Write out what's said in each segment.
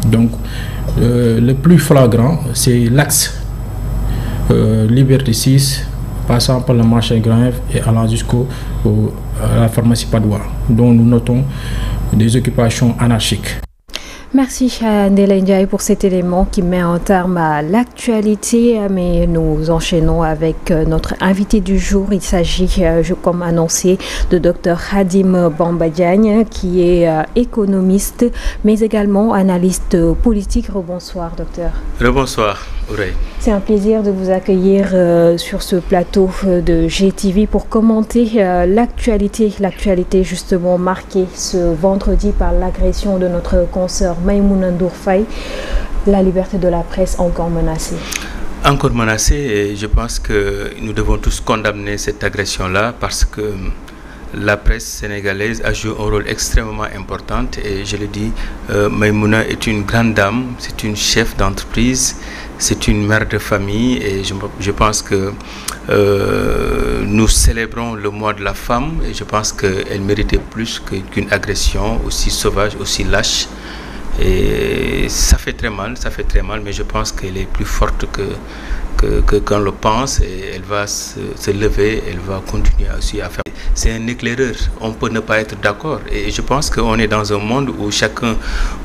Donc, le plus flagrant, c'est l'axe Liberté 6, passant par le marché Grand F et allant jusqu'à la pharmacie Padoua, dont nous notons des occupations anarchiques. Merci à Ndella Ndiaye pour cet élément qui met un terme à l'actualité, mais nous enchaînons avec notre invité du jour. Il s'agit, comme annoncé, de Dr Khadim Bamba Diagne, qui est économiste, mais également analyste politique. Rebonsoir, docteur. Rebonsoir, Ourey. C'est un plaisir de vous accueillir sur ce plateau de GTV pour commenter l'actualité justement marquée ce vendredi par l'agression de notre consoeur Maïmouna Ndour Faye. La liberté de la presse encore menacée. Encore menacée, et je pense que nous devons tous condamner cette agression-là parce que la presse sénégalaise a joué un rôle extrêmement important et je le dis, Maïmouna est une grande dame, c'est une chef d'entreprise, c'est une mère de famille et je pense que nous célébrons le mois de la femme et je pense qu'elle méritait plus qu'une agression aussi sauvage, aussi lâche. Et ça fait très mal, mais je pense qu'elle est plus forte que qu'on le pense et elle va se lever, elle va continuer aussi à faire. C'est un éclaireur, on peut ne pas être d'accord et je pense qu'on est dans un monde où chacun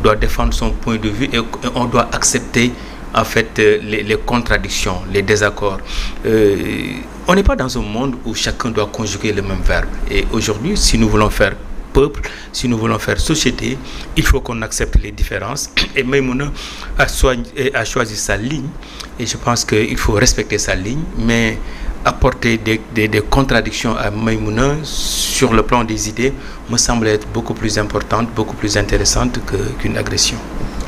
doit défendre son point de vue et on doit accepter en fait les contradictions, les désaccords. On n'est pas dans un monde où chacun doit conjuguer le même verbe et aujourd'hui, si nous voulons faire peuple, si nous voulons faire société, il faut qu'on accepte les différences et Maïmouna a choisi sa ligne et je pense qu'il faut respecter sa ligne, mais apporter des contradictions à Maïmouna sur le plan des idées me semble être beaucoup plus importante, beaucoup plus intéressante qu'une agression.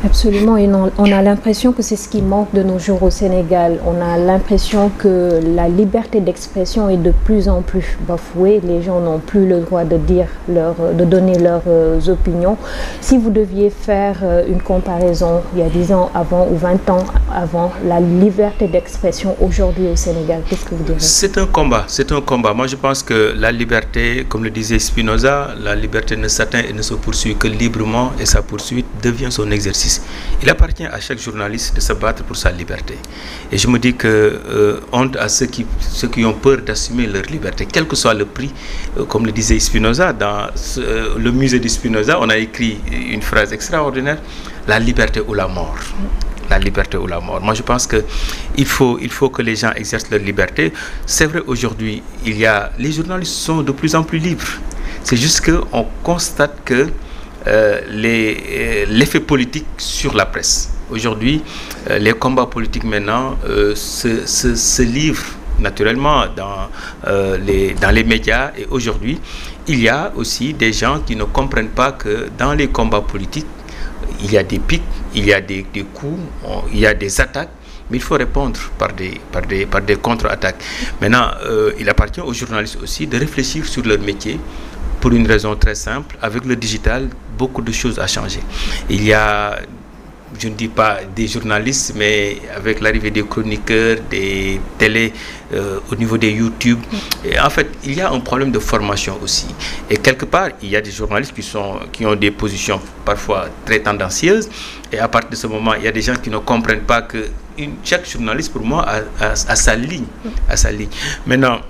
Absolument, et on a l'impression que c'est ce qui manque de nos jours au Sénégal. On a l'impression que la liberté d'expression est de plus en plus bafouée. Les gens n'ont plus le droit de donner leurs opinions. Si vous deviez faire une comparaison il y a 10 ans avant ou 20 ans avant, la liberté d'expression aujourd'hui au Sénégal, qu'est-ce que vous direz? C'est un combat. Moi, je pense que la liberté, comme le disait Spinoza, la liberté ne s'atteint et ne se poursuit que librement et sa poursuite devient son exercice. Il appartient à chaque journaliste de se battre pour sa liberté. Et je me dis que honte à ceux qui ont peur d'assumer leur liberté, quel que soit le prix. Comme le disait Spinoza, dans le musée de Spinoza, on a écrit une phrase extraordinaire, la liberté ou la mort. La liberté ou la mort. Moi, je pense qu'il faut que les gens exercent leur liberté. C'est vrai, aujourd'hui, les journalistes sont de plus en plus libres. C'est juste qu'on constate que l'effet politique sur la presse. Aujourd'hui, les combats politiques maintenant se livrent naturellement dans les médias et aujourd'hui, il y a aussi des gens qui ne comprennent pas que dans les combats politiques, il y a des pics, il y a des coups, il y a des attaques, mais il faut répondre par des contre-attaques. Maintenant, il appartient aux journalistes aussi de réfléchir sur leur métier. Pour une raison très simple, avec le digital, beaucoup de choses ont changé. Il y a, je ne dis pas des journalistes, mais avec l'arrivée des chroniqueurs, des télés, au niveau des YouTube, et en fait, il y a un problème de formation aussi. Et quelque part, il y a des journalistes qui ont des positions parfois très tendancieuses, et à partir de ce moment, il y a des gens qui ne comprennent pas que chaque journaliste, pour moi, a sa ligne. Maintenant,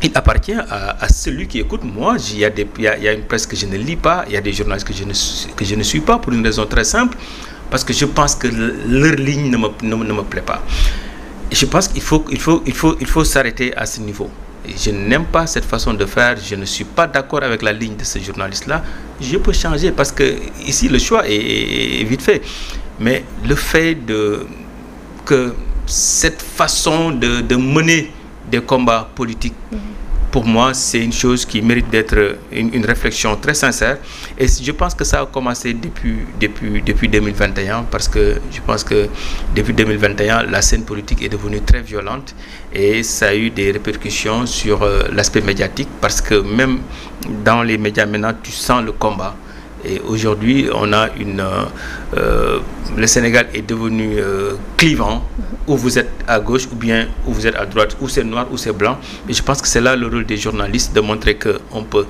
il appartient à celui qui écoute. Moi, il y a une presse que je ne lis pas, il y a des journalistes que je ne suis pas pour une raison très simple, parce que je pense que leur ligne ne me plaît pas. Et je pense qu'il faut s'arrêter à ce niveau. Et je n'aime pas cette façon de faire, je ne suis pas d'accord avec la ligne de ce journaliste-là. Je peux changer parce que ici, le choix est vite fait. Mais le fait que cette façon de mener des combats politiques, pour moi, c'est une chose qui mérite d'être une réflexion très sincère. Et je pense que ça a commencé depuis 2021, parce que je pense que depuis 2021, la scène politique est devenue très violente et ça a eu des répercussions sur l'aspect médiatique, parce que même dans les médias maintenant, tu sens le combat. Et aujourd'hui, on a le Sénégal est devenu clivant, où vous êtes à gauche ou bien où vous êtes à droite, où c'est noir ou c'est blanc. Et je pense que c'est là le rôle des journalistes, de montrer qu'on peut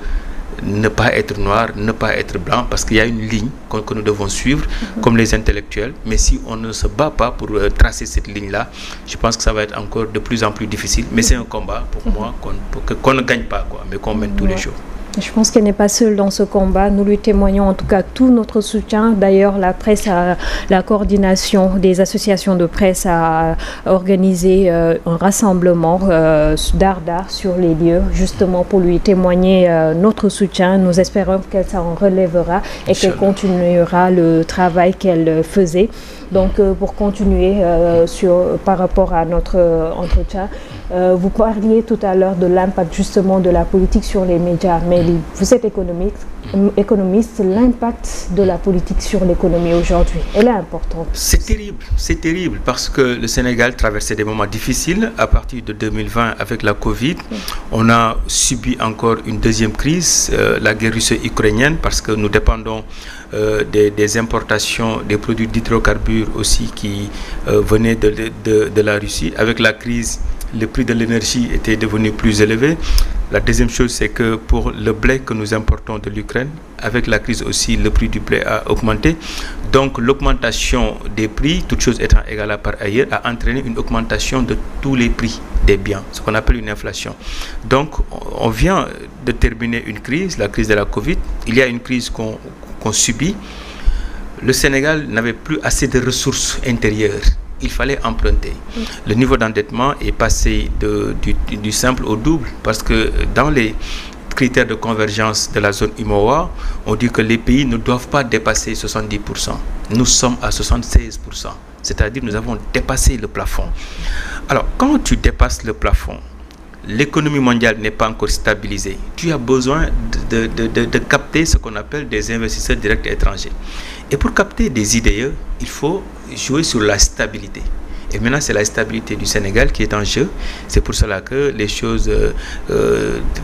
ne pas être noir, ne pas être blanc, parce qu'il y a une ligne que nous devons suivre, comme les intellectuels. Mais si on ne se bat pas pour tracer cette ligne-là, je pense que ça va être encore de plus en plus difficile. Mais c'est un combat, pour moi, qu'on ne gagne pas, quoi, mais qu'on mène tous les jours. Je pense qu'elle n'est pas seule dans ce combat. Nous lui témoignons en tout cas tout notre soutien. D'ailleurs, la presse, la coordination des associations de presse a organisé un rassemblement d'Arda sur les lieux, justement pour lui témoigner notre soutien. Nous espérons qu'elle s'en relèvera et qu'elle continuera le travail qu'elle faisait. Donc, pour continuer par rapport à notre entretien, vous parliez tout à l'heure de l'impact justement de la politique sur les médias, mais vous êtes économiste, l'impact de la politique sur l'économie aujourd'hui, elle est importante. C'est terrible parce que le Sénégal traversait des moments difficiles à partir de 2020 avec la Covid. On a subi encore une deuxième crise, la guerre russo-ukrainienne, parce que nous dépendons des importations des produits d'hydrocarbures aussi qui venaient de la Russie. Avec la crise, le prix de l'énergie était devenu plus élevé. La deuxième chose, c'est que pour le blé que nous importons de l'Ukraine, avec la crise aussi, le prix du blé a augmenté. Donc l'augmentation des prix, toutes choses étant égales par ailleurs, a entraîné une augmentation de tous les prix des biens, ce qu'on appelle une inflation. Donc on vient de terminer une crise, la crise de la Covid. Il y a une crise qu'on subit. Le Sénégal n'avait plus assez de ressources intérieures. Il fallait emprunter. Le niveau d'endettement est passé du simple au double, parce que dans les critères de convergence de la zone UEMOA, on dit que les pays ne doivent pas dépasser 70%. Nous sommes à 76%. C'est-à-dire nous avons dépassé le plafond. Alors, quand tu dépasses le plafond, l'économie mondiale n'est pas encore stabilisée. Tu as besoin de capter ce qu'on appelle des investisseurs directs étrangers. Et pour capter des IDE, il faut jouer sur la stabilité. Et maintenant, c'est la stabilité du Sénégal qui est en jeu. C'est pour cela que les choses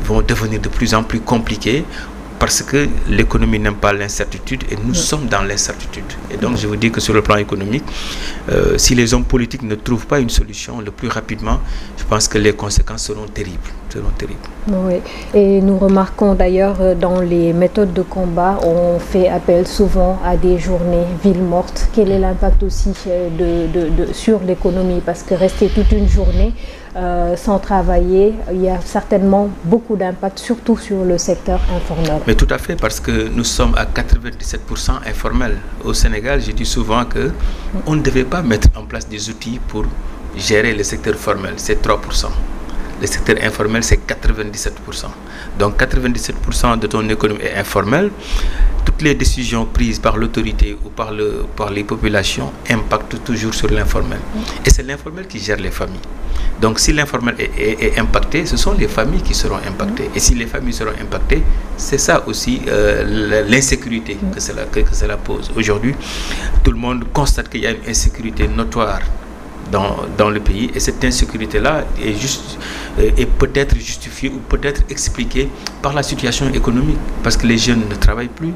vont devenir de plus en plus compliquées, parce que l'économie n'aime pas l'incertitude et nous sommes dans l'incertitude. Et donc, je vous dis que sur le plan économique, si les hommes politiques ne trouvent pas une solution le plus rapidement, je pense que les conséquences seront terribles. Oui, et nous remarquons d'ailleurs dans les méthodes de combat, on fait appel souvent à des journées villes mortes. Quel est l'impact aussi sur l'économie? Parce que rester toute une journée sans travailler, il y a certainement beaucoup d'impact, surtout sur le secteur informel. Mais tout à fait, parce que nous sommes à 97% informels. Au Sénégal, je dis souvent qu'on ne devait pas mettre en place des outils pour gérer le secteur formel, c'est 3%. Le secteur informel, c'est 97%. Donc 97% de ton économie est informelle. Toutes les décisions prises par l'autorité ou par les populations impactent toujours sur l'informel. Et c'est l'informel qui gère les familles. Donc si l'informel est impacté, ce sont les familles qui seront impactées. Et si les familles seront impactées, c'est ça aussi l'insécurité que cela pose. Aujourd'hui, tout le monde constate qu'il y a une insécurité notoire dans le pays, et cette insécurité-là est peut-être justifiée ou peut-être expliquée par la situation économique, parce que les jeunes ne travaillent plus.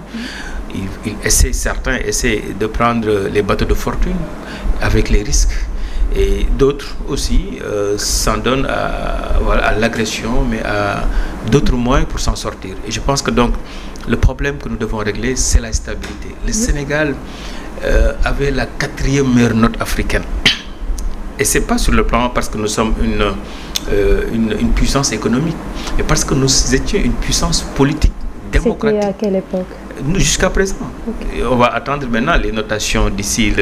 Certains essaient de prendre les bateaux de fortune avec les risques, et d'autres aussi s'en donnent à l'agression, mais à d'autres moyens pour s'en sortir. Et je pense que donc le problème que nous devons régler, c'est la stabilité. Le Sénégal avait la 4e meilleure note africaine. Et ce n'est pas sur le plan parce que nous sommes une puissance économique, mais parce que nous étions une puissance politique, démocratique. C'était à quelle époque? Jusqu'à présent. Okay. On va attendre maintenant les notations d'ici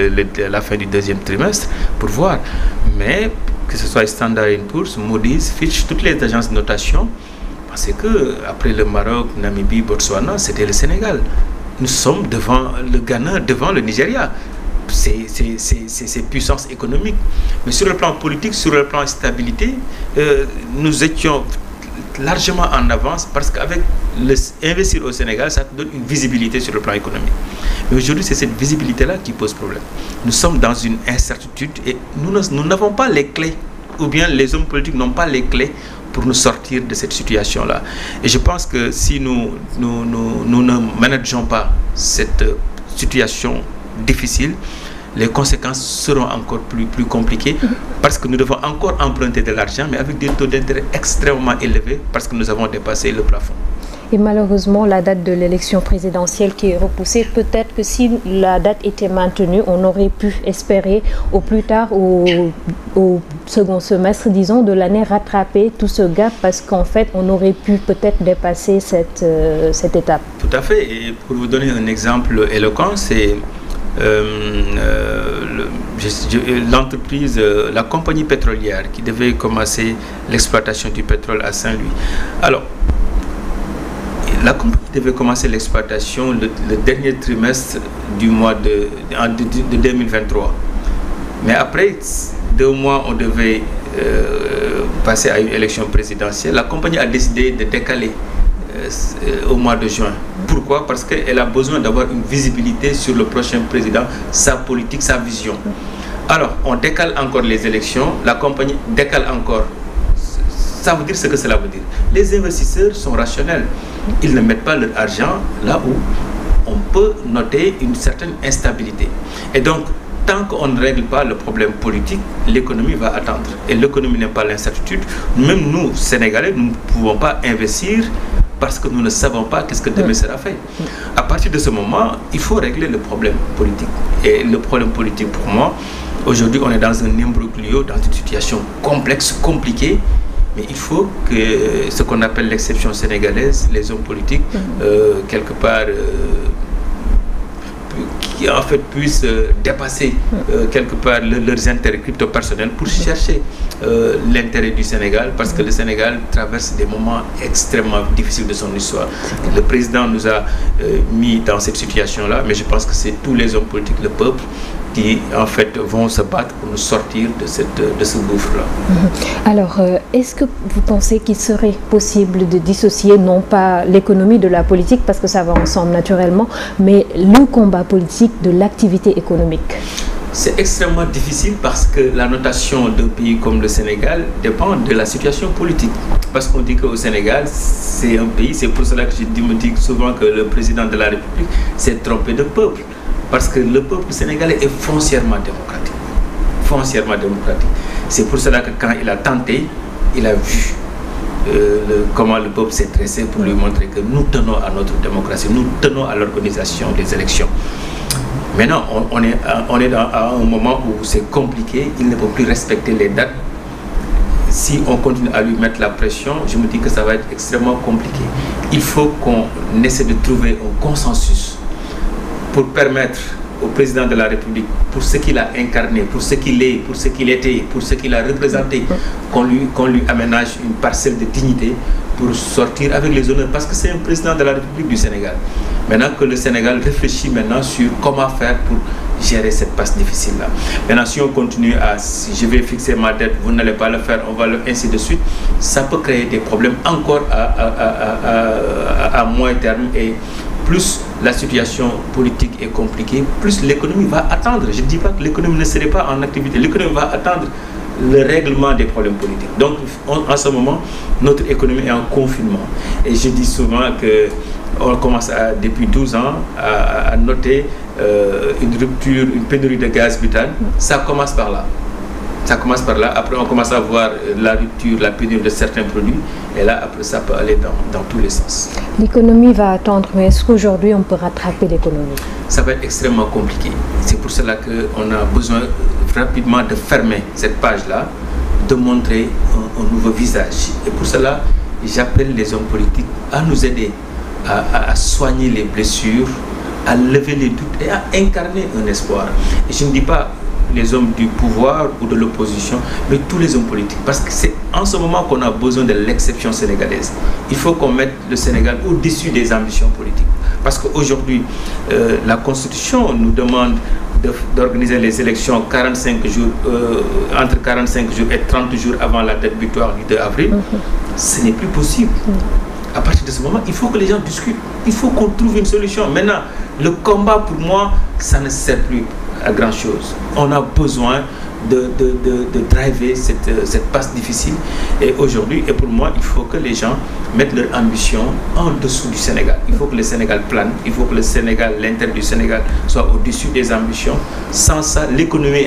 la fin du 2e trimestre pour voir. Mais que ce soit Standard & Poor's, Moody's, Fitch, toutes les agences de notation, parce que après le Maroc, Namibie, Botswana, c'était le Sénégal. Nous sommes devant le Ghana, devant le Nigeria. Ces puissances économiques. Mais sur le plan politique, sur le plan stabilité, nous étions largement en avance, parce qu'avec investir au Sénégal, ça donne une visibilité sur le plan économique. Mais aujourd'hui, c'est cette visibilité-là qui pose problème. Nous sommes dans une incertitude et nous n'avons pas les clés, ou bien les hommes politiques n'ont pas les clés pour nous sortir de cette situation-là. Et je pense que si nous ne manageons pas cette situation difficile, les conséquences seront encore plus compliquées, parce que nous devons encore emprunter de l'argent, mais avec des taux d'intérêt extrêmement élevés, parce que nous avons dépassé le plafond. Et malheureusement, la date de l'élection présidentielle qui est repoussée, peut-être que si la date était maintenue, on aurait pu espérer au plus tard, au second semestre, disons, de l'année, rattraper tout ce gap, parce qu'en fait, on aurait pu peut-être dépasser cette étape. Tout à fait. Et pour vous donner un exemple éloquent, c'est l'entreprise, la compagnie pétrolière qui devait commencer l'exploitation du pétrole à Saint-Louis. Alors, la compagnie devait commencer l'exploitation le dernier trimestre du mois de 2023. Mais après 2 mois, on devait passer à une élection présidentielle. La compagnie a décidé de décaler au mois de juin. Pourquoi? Parce qu'elle a besoin d'avoir une visibilité sur le prochain président, sa politique, sa vision. Alors, on décale encore les élections, la compagnie décale encore. Ça veut dire ce que cela veut dire. Les investisseurs sont rationnels. Ils ne mettent pas leur argent là où on peut noter une certaine instabilité. Et donc, tant qu'on ne règle pas le problème politique, l'économie va attendre. Et l'économie n'est pas l'incertitude. Même nous, Sénégalais, nous ne pouvons pas investir parce que nous ne savons pas qu'est-ce que demain sera fait. À partir de ce moment, il faut régler le problème politique. Et le problème politique, pour moi, aujourd'hui, on est dans un imbroglio, dans une situation complexe, compliquée. Mais il faut que ce qu'on appelle l'exception sénégalaise, les hommes politiques, quelque part, qui en fait puissent dépasser quelque part leurs intérêts crypto-personnels pour chercher l'intérêt du Sénégal, parce que le Sénégal traverse des moments extrêmement difficiles de son histoire. Le président nous a mis dans cette situation-là, mais je pense que c'est tous les hommes politiques, le peuple, qui en fait vont se battre pour nous sortir de ce gouffre-là. Alors, est-ce que vous pensez qu'il serait possible de dissocier non pas l'économie de la politique, parce que ça va ensemble naturellement, mais le combat politique de l'activité économique? C'est extrêmement difficile parce que la notation d'un pays comme le Sénégal dépend de la situation politique. Parce qu'on dit qu'au Sénégal, c'est un pays, c'est pour cela que je me dis souvent que le président de la République s'est trompé de peuple. Parce que le peuple sénégalais est foncièrement démocratique. Foncièrement démocratique. C'est pour cela que quand il a tenté, il a vu comment le peuple s'est dressé pour lui montrer que nous tenons à notre démocratie, nous tenons à l'organisation des élections. Maintenant, on est à un moment où c'est compliqué, il ne peut plus respecter les dates. Si on continue à lui mettre la pression, je me dis que ça va être extrêmement compliqué. Il faut qu'on essaie de trouver un consensus pour permettre au président de la République, pour ce qu'il a incarné, pour ce qu'il est, pour ce qu'il était, pour ce qu'il a représenté, qu'on lui aménage une parcelle de dignité pour sortir avec les honneurs, parce que c'est un président de la République du Sénégal. Maintenant que le Sénégal réfléchit maintenant sur comment faire pour gérer cette passe difficile-là. Maintenant, si on continue à, si je vais fixer ma dette, vous n'allez pas le faire, on va le ainsi de suite, ça peut créer des problèmes encore à moyen terme, et plus la situation politique est compliquée, plus l'économie va attendre. Je ne dis pas que l'économie ne serait pas en activité, l'économie va attendre le règlement des problèmes politiques. Donc, en ce moment, notre économie est en confinement. Et je dis souvent que on commence depuis 12 ans à noter une rupture, une pénurie de gaz butane. Ça commence par là. Ça commence par là. Après, on commence à voir la rupture, la pénurie de certains produits. Et là, après, ça peut aller dans tous les sens. L'économie va attendre, mais est-ce qu'aujourd'hui, on peut rattraper l'économie? Ça va être extrêmement compliqué. C'est pour cela qu'on a besoin rapidement de fermer cette page-là, de montrer un nouveau visage. Et pour cela, j'appelle les hommes politiques à nous aider à soigner les blessures, à lever les doutes et à incarner un espoir. Et je ne dis pas les hommes du pouvoir ou de l'opposition, mais tous les hommes politiques. Parce que c'est en ce moment qu'on a besoin de l'exception sénégalaise. Il faut qu'on mette le Sénégal au-dessus des ambitions politiques. Parce qu'aujourd'hui, la Constitution nous demande d'organiser les élections 45 jours, entre 45 jours et 30 jours avant la date butoir du 2 avril. Ce n'est plus possible. À partir de ce moment, il faut que les gens discutent. Il faut qu'on trouve une solution. Maintenant, le combat, pour moi, ça ne sert plus à grand-chose. On a besoin de driver cette passe difficile. Et aujourd'hui, et pour moi, il faut que les gens mettent leur ambition en dessous du Sénégal. Il faut que le Sénégal plane. Il faut que le Sénégal, l'intérêt du Sénégal soit au-dessus des ambitions. Sans ça, l'économie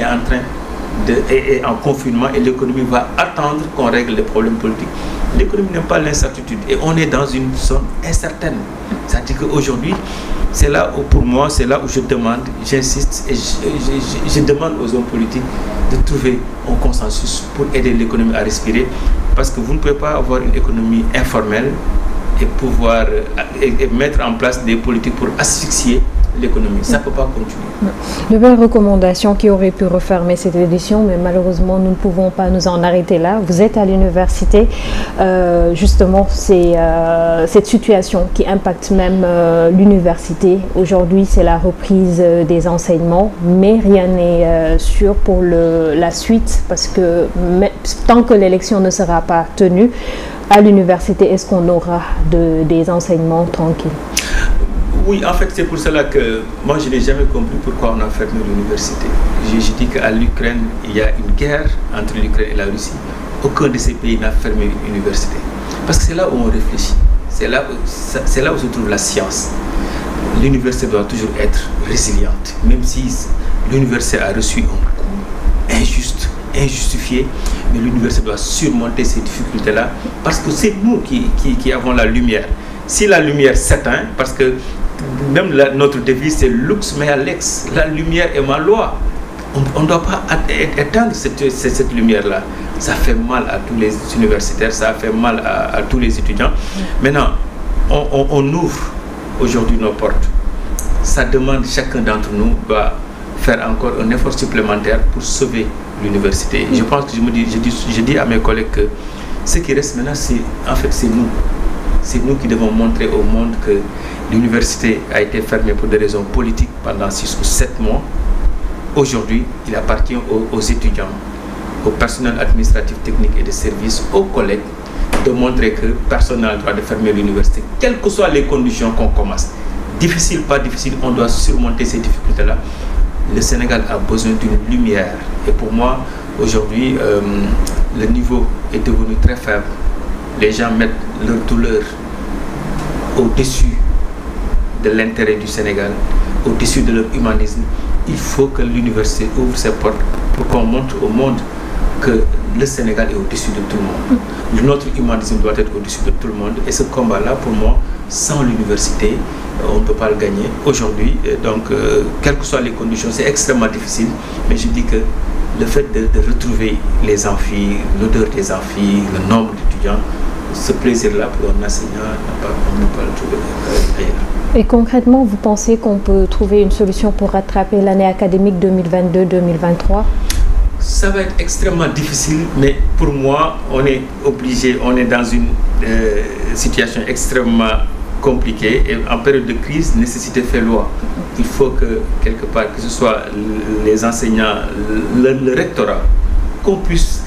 est en confinement et l'économie va attendre qu'on règle les problèmes politiques L'économie n'aime pas l'incertitude et on est dans une zone incertaine. C'est-à-dire qu'aujourd'hui, c'est là où, pour moi, c'est là où je demande, j'insiste et je demande aux hommes politiques de trouver un consensus pour aider l'économie à respirer, parce que vous ne pouvez pas avoir une économie informelle et pouvoir et mettre en place des politiques pour asphyxier l'économie. Ça ne peut pas continuer. De belles recommandations qui auraient pu refermer cette édition, mais malheureusement, nous ne pouvons pas nous en arrêter là. Vous êtes à l'université. Justement, c'est cette situation qui impacte même l'université. Aujourd'hui, c'est la reprise des enseignements, mais rien n'est sûr pour la suite, parce que tant que l'élection ne sera pas tenue, à l'université, est-ce qu'on aura des enseignements tranquilles? Oui, en fait, c'est pour cela que moi, je n'ai jamais compris pourquoi on a fermé l'université. Je dis qu'à l'Ukraine, il y a une guerre entre l'Ukraine et la Russie. Aucun de ces pays n'a fermé une université. Parce que c'est là où on réfléchit. C'est là où se trouve la science. L'université doit toujours être résiliente. Même si l'université a reçu un coup injuste, injustifié, mais l'université doit surmonter ces difficultés-là. Parce que c'est nous qui avons la lumière. Si la lumière s'éteint, parce que même notre devise c'est Lux mea lex, la lumière est ma loi. On ne doit pas éteindre cette lumière-là. Ça fait mal à tous les universitaires, ça fait mal à tous les étudiants. Maintenant, on ouvre aujourd'hui nos portes. Ça demande, chacun d'entre nous doit faire encore un effort supplémentaire pour sauver l'université. Je pense que je dis à mes collègues que ce qui reste maintenant, en fait, c'est nous. C'est nous qui devons montrer au monde que l'université a été fermée pour des raisons politiques pendant 6 ou 7 mois. Aujourd'hui, il appartient aux étudiants, au personnel administratif, technique et de services, aux collègues, de montrer que personne n'a le droit de fermer l'université, quelles que soient les conditions qu'on commence. Difficile, pas difficile, on doit surmonter ces difficultés-là. Le Sénégal a besoin d'une lumière. Et pour moi, aujourd'hui, le niveau est devenu très faible. Les gens mettent leur douleur au-dessus de l'intérêt du Sénégal, au-dessus de leur humanisme. Il faut que l'université ouvre ses portes pour qu'on montre au monde que le Sénégal est au-dessus de tout le monde. Notre humanisme doit être au-dessus de tout le monde. Et ce combat-là, pour moi, sans l'université, on ne peut pas le gagner. Aujourd'hui, donc, quelles que soient les conditions, c'est extrêmement difficile. Mais je dis que le fait de retrouver les amphis, l'odeur des amphis, le nombre d'étudiants, ce plaisir-là pour un enseignant, on ne peut pas le trouver ailleurs. Et concrètement, vous pensez qu'on peut trouver une solution pour rattraper l'année académique 2022-2023? Ça va être extrêmement difficile, mais pour moi, on est obligé, on est dans une situation extrêmement compliquée et en période de crise, nécessité fait loi. Il faut que, quelque part, que ce soit les enseignants, le rectorat, qu'on puisse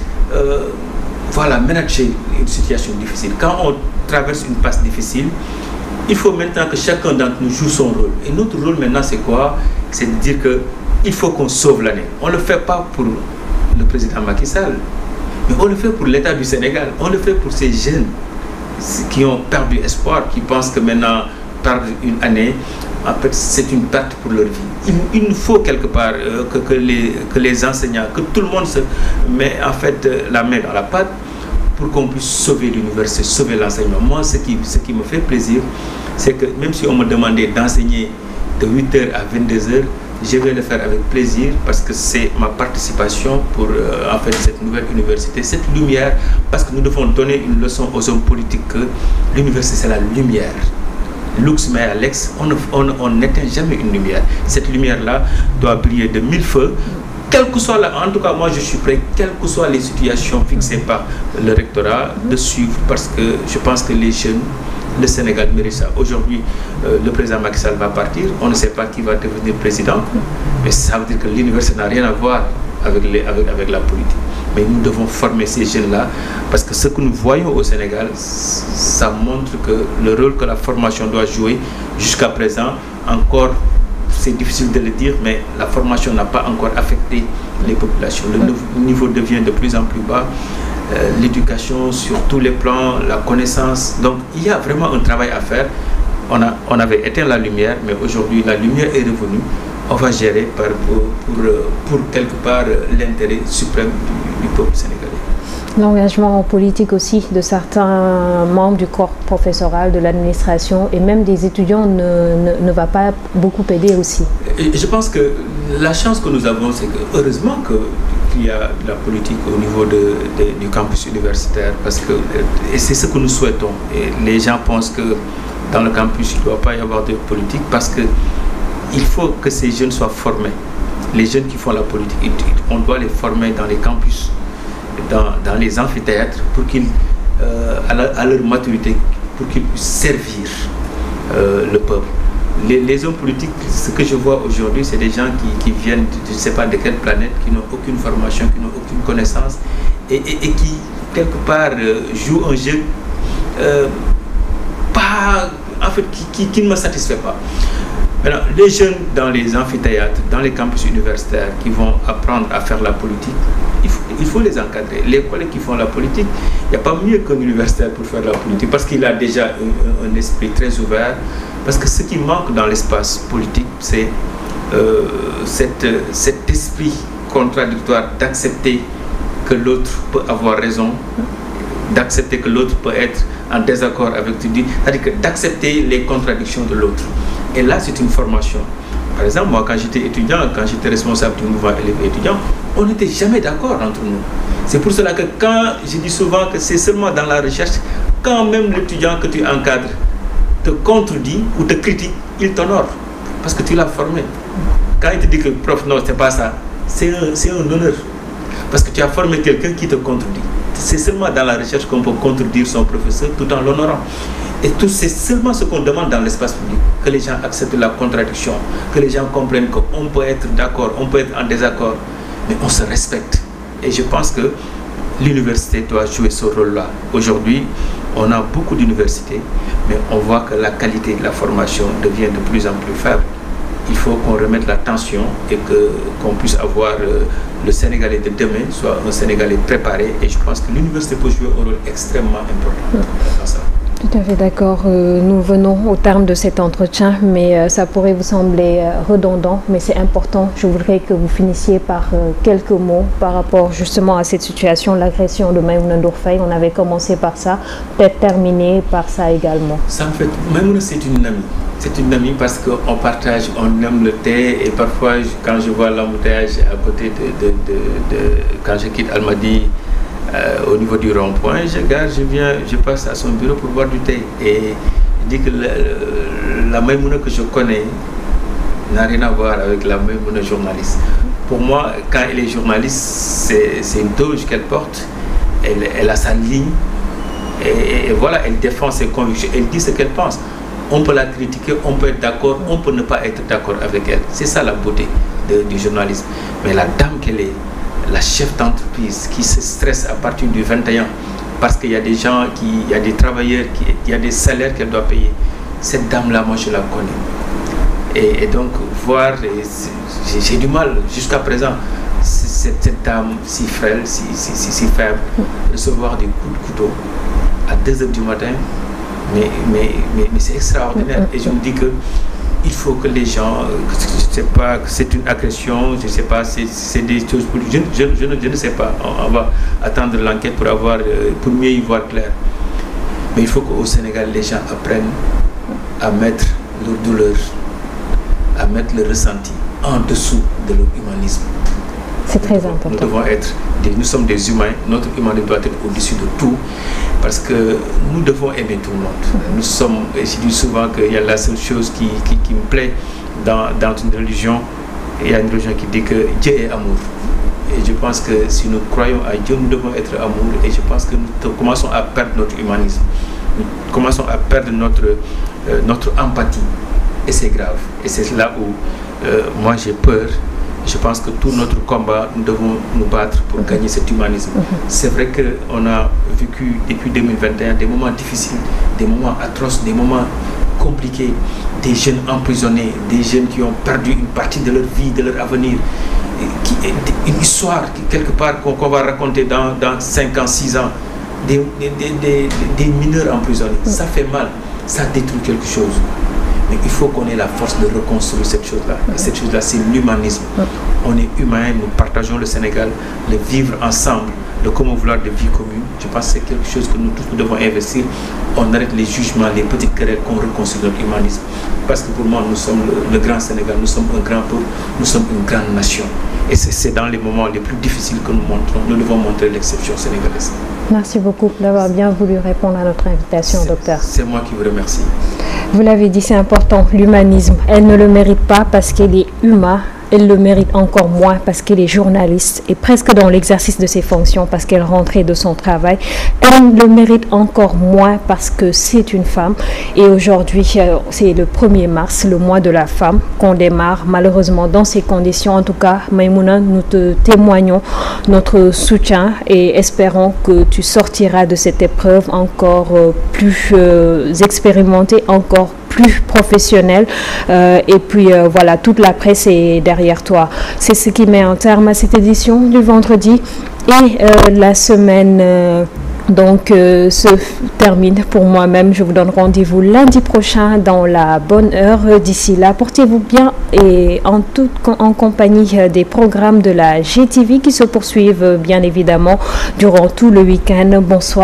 manager une situation difficile. Quand on traverse une passe difficile, il faut maintenant que chacun d'entre nous joue son rôle. Et notre rôle maintenant, c'est quoi? C'est de dire qu'il faut qu'on sauve l'année. On ne le fait pas pour le président Macky Sall, mais on le fait pour l'État du Sénégal. On le fait pour ces jeunes qui ont perdu espoir, qui pensent que maintenant, perdre une année, en fait, c'est une perte pour leur vie. Il nous faut quelque part que les enseignants, que tout le monde se met en fait la main dans la pâte pour qu'on puisse sauver l'université, sauver l'enseignement. Moi, ce qui me fait plaisir, c'est que même si on me demandait d'enseigner de 8h à 22h, je vais le faire avec plaisir parce que c'est ma participation pour en fait cette nouvelle université, cette lumière, parce que nous devons donner une leçon aux hommes politiques que l'université c'est la lumière. Lux mea lex, on n'éteint jamais une lumière. Cette lumière-là doit briller de 1000 feux. Quel que soit en tout cas moi je suis prêt, quelles que soient les situations fixées par le rectorat, de suivre parce que je pense que les jeunes, le Sénégal mérite ça. Aujourd'hui, le président Macky Sall va partir, on ne sait pas qui va devenir président, mais ça veut dire que l'université n'a rien à voir avec la politique. Mais nous devons former ces jeunes-là parce que ce que nous voyons au Sénégal, ça montre que le rôle que la formation doit jouer jusqu'à présent, encore, c'est difficile de le dire, mais la formation n'a pas encore affecté les populations. Le niveau devient de plus en plus bas. L'éducation sur tous les plans, la connaissance. Donc il y a vraiment un travail à faire. On avait éteint la lumière, mais aujourd'hui la lumière est revenue. On va gérer pour quelque part l'intérêt suprême du peuple sénégalais. L'engagement en politique aussi de certains membres du corps professoral, de l'administration et même des étudiants ne va pas beaucoup aider aussi. Et je pense que la chance que nous avons, c'est que heureusement qu'il y a de la politique au niveau du campus universitaire, parce que et c'est ce que nous souhaitons. Et les gens pensent que dans le campus, il ne doit pas y avoir de politique parce qu'il faut que ces jeunes soient formés. Les jeunes qui font la politique, on doit les former dans les campus, dans les amphithéâtres, pour qu'ils, à leur maturité, pour qu'ils puissent servir le peuple. Les hommes politiques, ce que je vois aujourd'hui, c'est des gens qui viennent, je ne sais pas de quelle planète, qui n'ont aucune formation, qui n'ont aucune connaissance, et qui, quelque part, jouent un jeu qui ne me satisfait pas. Maintenant, les jeunes dans les amphithéâtres, dans les campus universitaires qui vont apprendre à faire la politique, il faut les encadrer. Les collègues qui font la politique, il n'y a pas mieux qu'un universitaire pour faire la politique parce qu'il a déjà un esprit très ouvert. Parce que ce qui manque dans l'espace politique, c'est cet esprit contradictoire d'accepter que l'autre peut avoir raison, d'accepter que l'autre peut être en désaccord avec tout dit, c'est-à-dire d'accepter les contradictions de l'autre. Et là, c'est une formation. Par exemple, moi, quand j'étais étudiant, quand j'étais responsable du mouvement élèves étudiants, on n'était jamais d'accord entre nous. C'est pour cela que quand je dis souvent que c'est seulement dans la recherche, quand même l'étudiant que tu encadres te contredit ou te critique, il t'honore. Parce que tu l'as formé. Quand il te dit que prof, non, c'est pas ça, c'est un honneur. Parce que tu as formé quelqu'un qui te contredit. C'est seulement dans la recherche qu'on peut contredire son professeur tout en l'honorant. Et tout, c'est seulement ce qu'on demande dans l'espace public, que les gens acceptent la contradiction, que les gens comprennent qu'on peut être d'accord, on peut être en désaccord, mais on se respecte. Et je pense que l'université doit jouer ce rôle-là. Aujourd'hui, on a beaucoup d'universités, mais on voit que la qualité de la formation devient de plus en plus faible. Il faut qu'on remette l'attention et qu'on puisse avoir le Sénégalais de demain soit un Sénégalais préparé. Et je pense que l'université peut jouer un rôle extrêmement important dans ça. Tout à fait d'accord. Nous venons au terme de cet entretien, mais ça pourrait vous sembler redondant, mais c'est important. Je voudrais que vous finissiez par quelques mots par rapport justement à cette situation, l'agression de Maïmouna Ndour Faye. On avait commencé par ça, peut-être terminer par ça également. Ça me fait... Maïmouna, c'est une amie. C'est une amie parce qu'on partage, on aime le thé et parfois quand je vois l'embouteillage à côté quand je quitte Almadies, au niveau du rond-point, je passe à son bureau pour boire du thé. Et je dis que la Maïmouna que je connais n'a rien à voir avec la Maïmouna journaliste. Pour moi, quand elle est journaliste, c'est une doge qu'elle porte. Elle a sa ligne. Et voilà, elle défend ses convictions. Elle dit ce qu'elle pense. On peut la critiquer, on peut être d'accord, on peut ne pas être d'accord avec elle. C'est ça la beauté du journalisme. Mais la dame qu'elle est, la chef d'entreprise qui se stresse à partir du 21 parce qu'il y a des gens, il y a des travailleurs, il y a des salaires qu'elle doit payer. Cette dame-là, moi je la connais. Et donc voir, j'ai du mal jusqu'à présent, cette dame si frêle, si faible, recevoir des coups de couteau à 2h du matin, mais c'est extraordinaire. Et je me dis que il faut que les gens, je ne sais pas, que c'est une agression, je ne sais pas, c'est des choses, je ne sais pas. On va attendre l'enquête pour mieux y voir clair. Mais il faut qu'au Sénégal, les gens apprennent à mettre leur douleur, à mettre le ressenti en dessous de leur humanisme. C'est très important. Nous sommes des humains, notre humanité doit être au-dessus de tout, parce que nous devons aimer tout le monde. Nous sommes, et je dis souvent qu'il y a la seule chose qui me plaît dans une religion, il y a une religion qui dit que Dieu est amour. Et je pense que si nous croyons à Dieu, nous devons être amour, et je pense que nous commençons à perdre notre humanisme. Nous commençons à perdre notre empathie, et c'est grave. Et c'est là où moi j'ai peur. Je pense que tout notre combat, nous devons nous battre pour gagner cet humanisme. C'est vrai qu'on a vécu depuis 2021 des moments difficiles, des moments atroces, des moments compliqués, des jeunes emprisonnés, des jeunes qui ont perdu une partie de leur vie, de leur avenir. Une histoire quelque part qu'on va raconter dans 5 ans, 6 ans, des mineurs emprisonnés. Ça fait mal, ça détruit quelque chose. Mais il faut qu'on ait la force de reconstruire cette chose-là. Et cette chose-là, c'est l'humanisme. On est humain, nous partageons le Sénégal, le vivre ensemble, le commun vouloir de vie commune. Je pense que c'est quelque chose que nous tous devons investir. On arrête les jugements, les petites querelles, qu'on reconstruit notre humanisme. Parce que pour moi, nous sommes le grand Sénégal, nous sommes un grand peuple, nous sommes une grande nation. Et c'est dans les moments les plus difficiles que nous devons montrer l'exception sénégalaise. Merci beaucoup d'avoir bien voulu répondre à notre invitation, docteur. C'est moi qui vous remercie. Vous l'avez dit, c'est important, l'humanisme. Elle ne le mérite pas parce qu'elle est humaine. Elle le mérite encore moins parce qu'elle est journaliste et presque dans l'exercice de ses fonctions parce qu'elle rentrait de son travail. Elle le mérite encore moins parce que c'est une femme. Et aujourd'hui, c'est le 1er mars, le mois de la femme, qu'on démarre malheureusement dans ces conditions. En tout cas, Maïmouna, nous te témoignons notre soutien et espérons que tu sortiras de cette épreuve encore plus expérimentée, encore plus professionnel et puis voilà, toute la presse est derrière toi. C'est ce qui met un terme à cette édition du vendredi et la semaine donc se termine pour moi-même. Je vous donne rendez-vous lundi prochain dans la bonne heure. D'ici là, portez-vous bien et en compagnie des programmes de la GTV qui se poursuivent bien évidemment durant tout le week-end. Bonsoir.